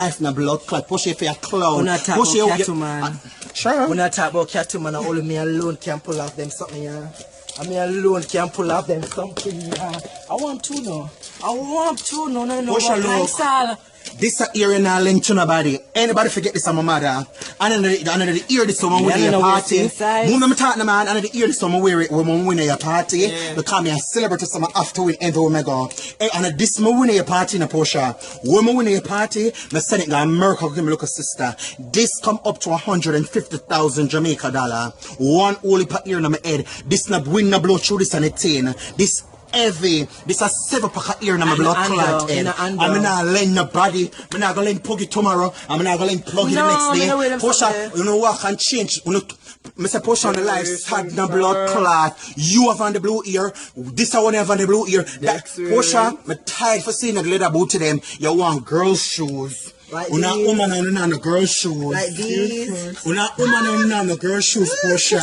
life na blood clot. Push if you're a clown. When I talk Push about cattle, man. Sure. When I talk about cattle, man, only me alone can pull off them something, yeah. I me alone can pull off them something, yeah. I want to know. No. Push a look. This a ear in a link to nobody. Anybody forget this on my mother? And then the ear this someone winning a party. Move me talking man, and the ear this someone wear it when we win a party. Yeah. Because me a celebrate some after win everywhere me go. And this me win a party in a Porsche. When me win a party, me send it to America give me look a sister. This come up to 150,000 Jamaica dollar. One only per ear in my head. This na win na blow through this and a 10. This heavy. This a 7 pack of ear in my blood clot head. I'm not lend nobody. I'm not gonna lend plug it tomorrow. I'm not gonna lend plug it the next day. Porsche, you know what can change. Mr. Porsche on the life had no blood clot. You have on the blue ear. This one have on the blue ear. That Porsche, I'm tired for seeing the leather boot to them. You want girls' shoes. Like una woman on the girls' shoes. Like these. Una woman on the girls' shoes, Porsche.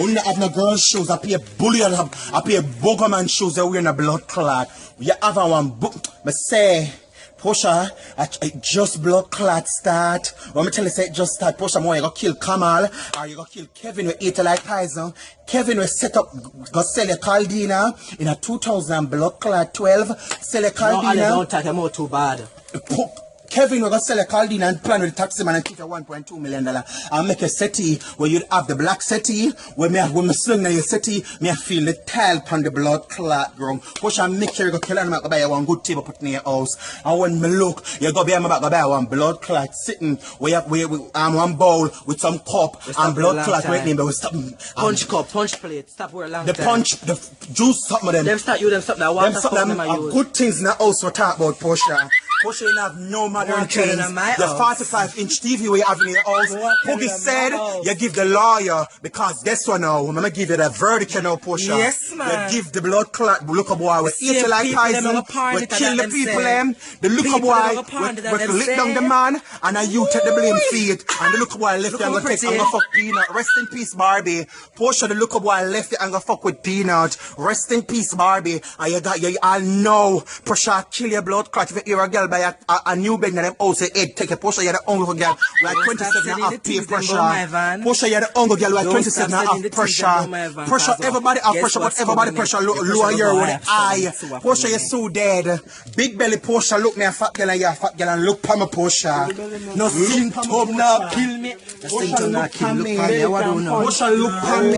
Una have no girls' shoes. I pay a bully. I pay a buggerman shoes. They wearing a blood clot. You have one book. Me say, Porsche, it just blood clot start. When me tell you say it just start, Porsche, more you go kill Kamal or you go kill Kevin. We eat it like poison. Kevin will set up, go sell a Caldina in a 2000 blood clot 12. Sell a Caldina. No, don't talk about too bad. Kevin will go sell a Caldina and plan with the taxi man and keep a $1.2 million and make a settee where you'd have the black settee where me sling na your settee, me feel the tile on the blood clot ground. Push and make sure you go kill and go buy one good table put in your house. And when me look, you go buy one blood clot sitting where one bowl with some cup and blood clot right there, but we stop. Punch cup, punch plate, stop for a long time. The punch, the juice, something of them. Them start that water them good things in the house we talk about, Porsche. Porsche you have no modern things. The 45-inch TV we have in your house. Poogie said you give the lawyer because guess what now? I'm gonna give you the verdict you know, Porsche. Yes, man. You give the blood clot. Look up boy, we eat it like poison. We kill the people them. The look up boy, we lick down the man, and you take the blame for it. And the look up boy left you and go take and go fuck Peanut. Rest in peace, Barbie. Porsche, the look up boy left you and go fuck with Peanut. Rest in peace, Barbie. And you all know Porsche kill your blood clot if you hear a girl by a new bed in them house, head take a Porsche, you're the only girl. Like 27 and a half pay pressure. Porsche, you're the only girl, like 27 and a half pressure. Pressure, everybody have pressure, but everybody pressure lower your with the eye. Porsche, you're so dead. Big belly Porsche, look me a fat girl and you're a fat girl and look pa me Porsche. No symptom, no kill me. The symptom not kill me. Look pa me, what do you know? Porsche, look pa me.